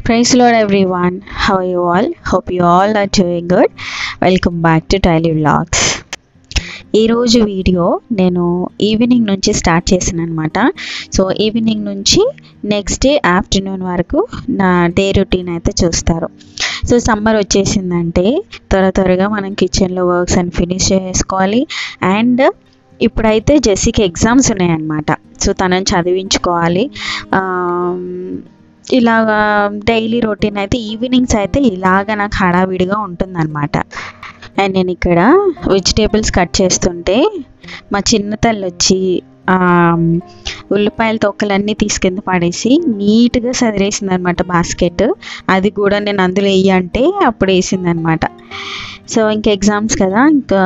Praise the Lord everyone. How are you all? Hope you all are doing good. Welcome back to Daily Vlogs. ఈరోజు video నేను evening నుంచి start చేశాను అనమాట. So evening నుంచి next day afternoon వరకు నా day routine అయితే చూస్తారు. సో సమ్మర్ వచ్చేసిందంటే త్వరగా మనం కిచెన్లో వర్క్స్ అని ఫినిష్ చేసుకోవాలి. అండ్ ఇప్పుడైతే జెస్సీకి ఎగ్జామ్స్ ఉన్నాయన్నమాట. సో తనని చదివించుకోవాలి. ఇలాగా డైలీ రొటీన్ అయితే ఈవినింగ్స్ అయితే ఇలాగ నాకు హడావిడిగా ఉంటుందన్నమాట. అండ్ నేను ఇక్కడ వెజిటేబుల్స్ కట్ చేస్తుంటే మా చిన్న తల్లి వచ్చి ఉల్లిపాయల తొక్కలన్నీ తీసుకెళ్ళి పడేసి నీట్గా సదిరేసింది అనమాట బాస్కెట్. అది కూడా నేను అందులో వేయంటే అప్పుడు వేసిందనమాట. సో ఇంకా ఎగ్జామ్స్ కదా, ఇంకా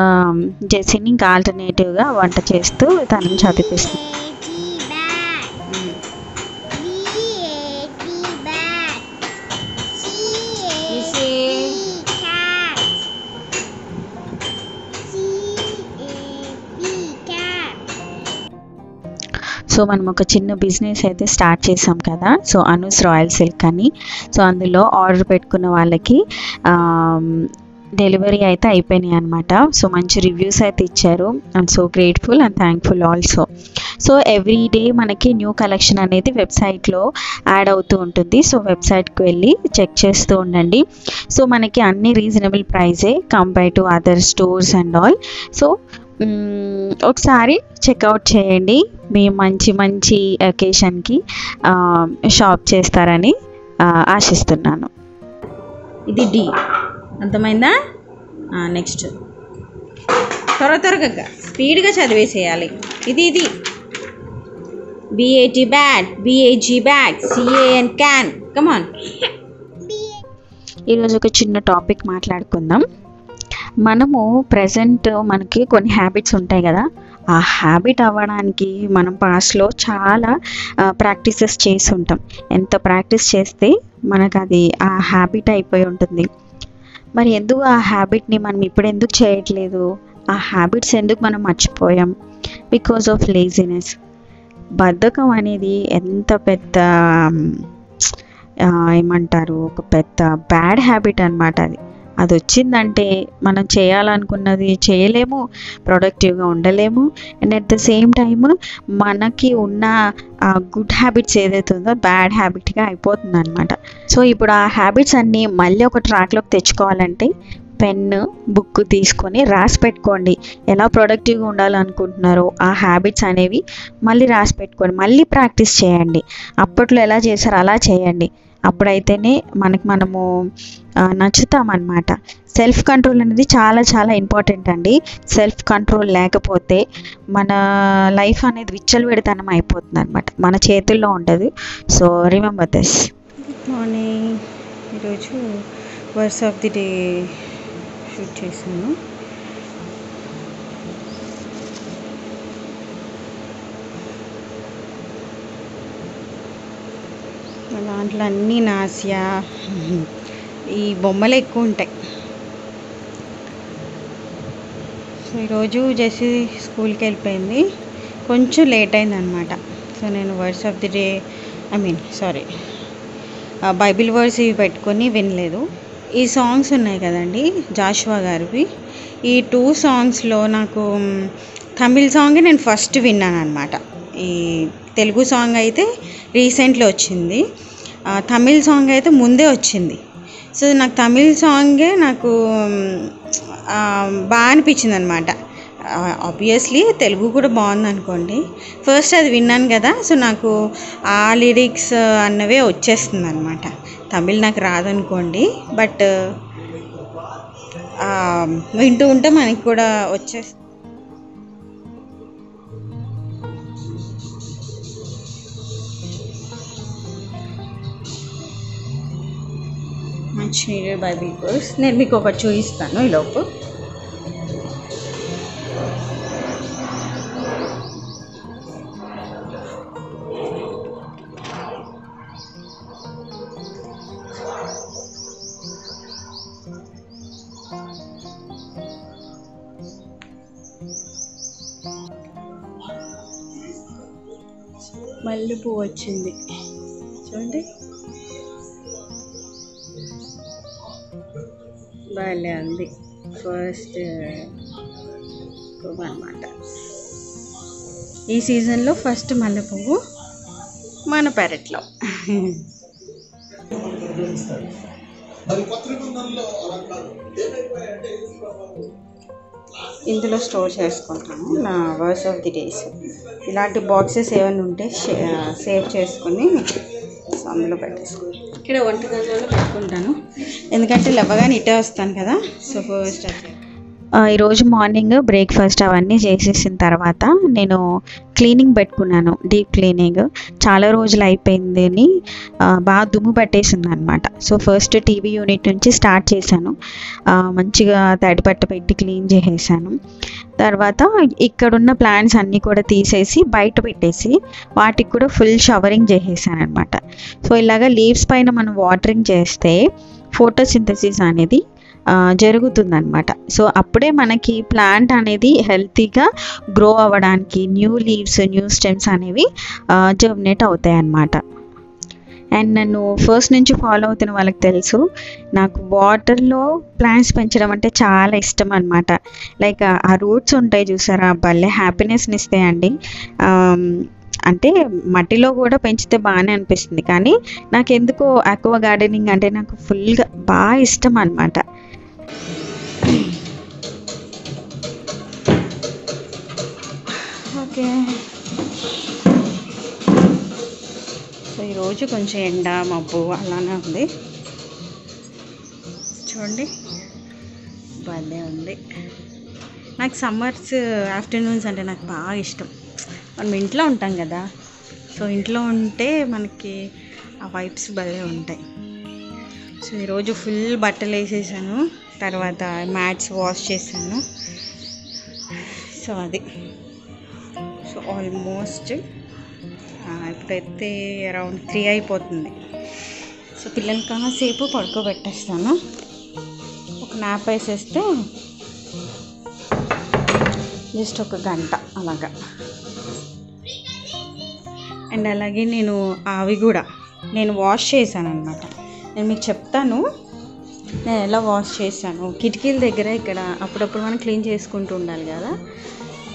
జెస్సీని ఇంకా ఆల్టర్నేటివ్గా వంట చేస్తూ తనని చదివిస్తుంది. సో మనం ఒక చిన్న బిజినెస్ అయితే స్టార్ట్ చేసాం కదా, సో అనూస్ రాయల్ సిల్క్ అని. సో అందులో ఆర్డర్ పెట్టుకున్న వాళ్ళకి డెలివరీ అయితే అయిపోయినాయి అనమాట. సో మంచి రివ్యూస్ అయితే ఇచ్చారు. I'm so grateful and thankful also. So every day మనకి న్యూ కలెక్షన్ అనేది వెబ్సైట్లో యాడ్ అవుతూ ఉంటుంది. సో వెబ్సైట్కి వెళ్ళి చెక్ చేస్తూ ఉండండి. సో మనకి అన్ని రీజనబుల్ ప్రైజే compare to other stores and all. So ఒకసారి చెక్అవుట్ చేయండి. మేము మంచి అకేషన్కి షాప్ చేస్తారని ఆశిస్తున్నాను. ఇది డి అర్థమైందా? నెక్స్ట్ త్వరగా స్పీడ్గా చదివేసేయాలి. ఇది BAT bat, BAG bag, CAN can. Come on, ఈరోజు ఒక చిన్న టాపిక్ మాట్లాడుకుందాం. మనము ప్రజెంట్ మనకి కొన్ని హ్యాబిట్స్ ఉంటాయి కదా, ఆ హ్యాబిట్ అవ్వడానికి మనం పాస్ట్లో చాలా ప్రాక్టీసెస్ చేసి ఉంటాం. ఎంత ప్రాక్టీస్ చేస్తే మనకు అది ఆ హ్యాబిట్ అయిపోయి ఉంటుంది. మరి ఎందుకు ఆ హ్యాబిట్ని మనం ఇప్పుడు ఎందుకు చేయట్లేదు? ఆ హ్యాబిట్స్ ఎందుకు మనం మర్చిపోయాం? Because of laziness. బద్ధకం అనేది ఎంత పెద్ద ఏమంటారు, ఒక పెద్ద బ్యాడ్ హ్యాబిట్ అనమాట. అది వచ్చిందంటే మనం చేయాలనుకున్నది చేయలేము, ప్రొడక్టివ్గా ఉండలేము. And at the same time మనకి ఉన్న గుడ్ హ్యాబిట్స్ ఏదైతే ఉందో బ్యాడ్ హ్యాబిట్గా అయిపోతుంది అనమాట. సో ఇప్పుడు ఆ హ్యాబిట్స్ అన్నీ మళ్ళీ ఒక ట్రాక్లోకి తెచ్చుకోవాలంటే పెన్ను బుక్ తీసుకొని రాసి పెట్టుకోండి. ఎలా ప్రొడక్టివ్గా ఉండాలనుకుంటున్నారో ఆ హ్యాబిట్స్ అనేవి మళ్ళీ రాసి పెట్టుకోండి. మళ్ళీ ప్రాక్టీస్ చేయండి. అప్పట్లో ఎలా చేశారో అలా చేయండి. అప్పుడైతేనే మనము నచ్చుతామన్నమాట. సెల్ఫ్ కంట్రోల్ అనేది చాలా ఇంపార్టెంట్ అండి. సెల్ఫ్ కంట్రోల్ లేకపోతే మన లైఫ్ అనేది విచ్చలవిడితనం అయిపోతుంది అనమాట, మన చేతుల్లో ఉండదు. So remember this. Good morning. ఈరోజు words of the day shoot చేశాను. దాంట్లో అన్నీ నాసియా, ఈ బొమ్మలు ఎక్కువ ఉంటాయి. సో ఈరోజు జెస్సీ స్కూల్కి వెళ్ళిపోయింది, కొంచెం లేట్ అయిందనమాట. సో నేను words of the day Bible words ఇవి పెట్టుకొని వినలేదు. ఈ సాంగ్స్ ఉన్నాయి కదండి జాషువా గారివి. ఈ 2 సాంగ్స్లో నాకు తమిళ్ సాంగే నేను ఫస్ట్ విన్నాను అనమాట. ఈ తెలుగు సాంగ్ అయితే రీసెంట్లీ వచ్చింది, తమిళ్ సాంగ్ అయితే ముందే వచ్చింది. సో నాకు తమిళ్ సాంగే నాకు బాగా అనిపించింది అనమాట. ఆబ్వియస్లీ తెలుగు కూడా బాగుంది అనుకోండి. ఫస్ట్ అది విన్నాను కదా, సో నాకు ఆ లిరిక్స్ అన్నవే వచ్చేస్తుంది అనమాట. తమిళ్ నాకు రాదనుకోండి, బట్ వింటూ ఉంటే మనకి కూడా వచ్చేస్తుంది. Much needed Bible course. నేను మీకు ఒకటి చూపిస్తాను ఈలోపు. మల్లెపూ వచ్చింది చూడండి. భలే ఉంది. ఫస్ట్ పువ్వు అనమాట. ఈ సీజన్లో ఫస్ట్ మల్లె పువ్వు మన పెరట్లో. ఇందులో స్టోర్ చేసుకుంటాను నా వర్స్ ఆఫ్ ది డేస్. ఇలాంటి బాక్సెస్ ఏమైనా ఉంటే సేవ్ చేసుకుని అందులో పెట్టేసుకుంటాను. ఇక్కడ వంటగదిలో పెట్టుకుంటాను, ఎందుకంటే లేవగానే ఇటే వస్తాను కదా. సో ఫస్ట్ ఈరోజు మార్నింగ్ బ్రేక్ఫాస్ట్ అవన్నీ చేసేసిన తర్వాత నేను క్లీనింగ్ పెట్టుకున్నాను, డీప్ క్లీనింగ్. చాలా రోజులు అయిపోయింది అని బాగా దుమ్ము పట్టేసింది అనమాట. సో ఫస్ట్ టీవీ యూనిట్ నుంచి స్టార్ట్ చేశాను. మంచిగా తడిపట్ట పెట్టి క్లీన్ చేసేసాను. తర్వాత ఇక్కడున్న ప్లాంట్స్ అన్నీ కూడా తీసేసి బయట పెట్టేసి వాటికి కూడా ఫుల్ షవరింగ్ చేసేసాను అనమాట. సో ఇలాగ లీవ్స్ పైన మనం వాటరింగ్ చేస్తే ఫోటోసింథసిస్ అనేది జరుగుతుందన్నమాట. సో అప్పుడే మనకి ప్లాంట్ అనేది హెల్తీగా గ్రో అవ్వడానికి న్యూ లీవ్స్, న్యూ స్టెమ్స్ అనేవి జర్మినేట్ అవుతాయి అన్నమాట. అండ్ నన్ను ఫస్ట్ నుంచి ఫాలో అవుతున్న వాళ్ళకి తెలుసు, నాకు వాటర్లో ప్లాంట్స్ పెంచడం అంటే చాలా ఇష్టం అనమాట. లైక్ ఆ రూట్స్ ఉంటాయి చూసారా, భలే హ్యాపీనెస్ని ఇస్తాయండి. అంటే మట్టిలో కూడా పెంచితే బాగానే అనిపిస్తుంది, కానీ నాకు ఎందుకో ఆక్వా గార్డెనింగ్ అంటే నాకు ఫుల్గా బాగా ఇష్టం అనమాట. ఓకే, సో ఈరోజు కొంచెం ఎండ మబ్బు అలానే ఉంది. చూడండి భలే ఉంది. నాకు సమ్మర్స్ ఆఫ్టర్నూన్స్ అంటే నాకు బాగా ఇష్టం. మనం ఇంట్లో ఉంటాం కదా, సో ఇంట్లో ఉంటే మనకి ఆ వైబ్స్ భలే ఉంటాయి. సో ఈరోజు ఫుల్ బట్టలు వేసేసాను, తర్వాత మ్యాట్స్ వాష్ చేశాను. సో అది సో ఆల్మోస్ట్ ఇప్పుడైతే అరౌండ్ 3 అయిపోతుంది. సో పిల్లల్ని కాసేపు పడుకోబెట్టేస్తాను, ఒక నాప్ వేసేస్తే జస్ట్ 1 గంట అలాగా. అండ్ అలాగే నేను అవి కూడా నేను వాష్ చేశాను అనమాట. నేను మీకు చెప్తాను నేను ఎలా వాష్ చేశాను. కిటికీల దగ్గర ఇక్కడ అప్పుడప్పుడు మనం క్లీన్ చేసుకుంటూ ఉండాలి కదా,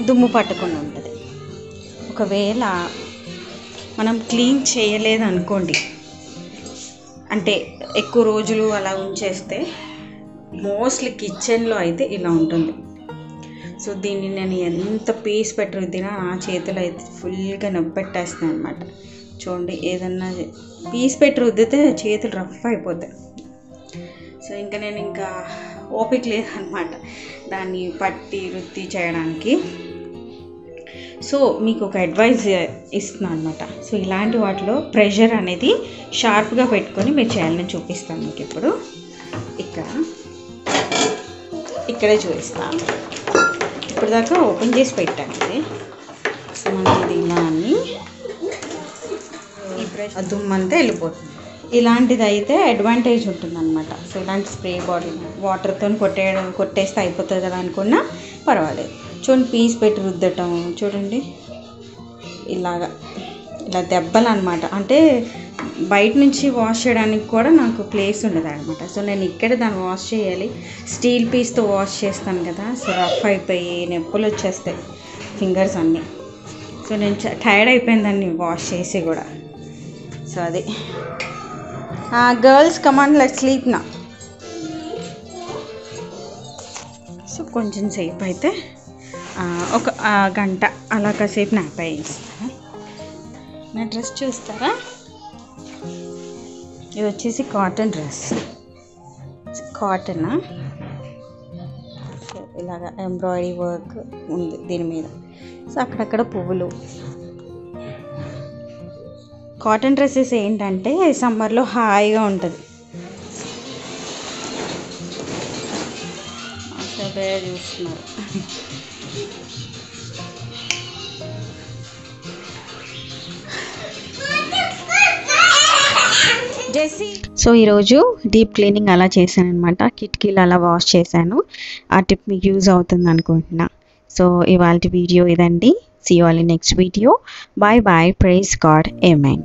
దుమ్ము పట్టకుండా ఉంటుంది. ఒకవేళ మనం క్లీన్ చేయలేదు అనుకోండి, అంటే ఎక్కువ రోజులు అలా ఉంచేస్తే మోస్ట్లీ కిచెన్లో అయితే ఇలా ఉంటుంది. సో దీన్ని నేను ఎంత పీస్ పెట్టి రుద్దినా నా చేతులు అయితే ఫుల్గా నొప్పెట్టేస్తాయి అనమాట. చూడండి, ఏదన్నా పీస్ పెట్టి రుద్దితే చేతులు రఫ్ అయిపోతాయి. సో ఇంకా నేను ఇంకా ఓపిక లేదనమాట దాన్ని పట్టి రుద్ది చేయడానికి. సో మీకు ఒక అడ్వైజ్ ఇస్తున్నాను అనమాట. సో ఇలాంటి వాటిలో ప్రెషర్ అనేది షార్ప్గా పెట్టుకొని మీరు చేయాలని చూపిస్తాను మీకు. ఇప్పుడు ఇక్కడే చూపిస్తాను. ఇప్పుడు దాకా ఓపెన్ చేసి పెట్టాను ఇది. సో మనకి ఇది ఇలా అని ఈ బ్రష్ దుమ్మంతా వెళ్ళిపోతుంది. ఇలాంటిది అయితే అడ్వాంటేజ్ ఉంటుందన్నమాట. సో ఇలాంటి స్ప్రే బాటిల్ వాటర్తో కొట్టేస్తే అయిపోతుంది కదా అనుకున్నా పర్వాలేదు. చూడండి, పీస్ పెట్టి రుద్దటం చూడండి, ఇలా దెబ్బలు అనమాట. అంటే బయట నుంచి వాష్ చేయడానికి కూడా నాకు ప్లేస్ ఉండదు అనమాట. సో నేను ఇక్కడే దాన్ని వాష్ చేయాలి. స్టీల్ పీస్తో వాష్ చేస్తాను కదా, సో రఫ్ అయిపోయి నొప్పులు వచ్చేస్తాయి ఫింగర్స్ అన్నీ. సో నేను టైర్డ్ అయిపోయింది దాన్ని వాష్ చేసి కూడా. సో అది గర్ల్స్ కమాండ్ లెట్స్ స్లీప్ నా. సో కొంచెం సేపు అయితే ఒక గంట అలా కాసేపు నాప్ వేయిస్తాను. నా డ్రెస్ చూస్తారా, ఇది వచ్చేసి కాటన్ డ్రెస్, కాటన్. సో ఇలాగ ఎంబ్రాయిడరీ వర్క్ ఉంది దీని మీద. సో అక్కడక్కడ పువ్వులు. కాటన్ డ్రెస్సెస్ ఏంటంటే సమ్మర్లో హాయిగా ఉంటుంది. చూస్తున్నారు సో ఈరోజు డీప్ క్లీనింగ్ అలా చేశాను అనమాట. కిటికీలు అలా వాష్ చేశాను. ఆ టిప్ మీకు యూజ్ అవుతుంది అనుకుంటున్నా. సో ఇవాళ వీడియో ఇదండి. See you all in next video. Bye bye. Praise God. Amen.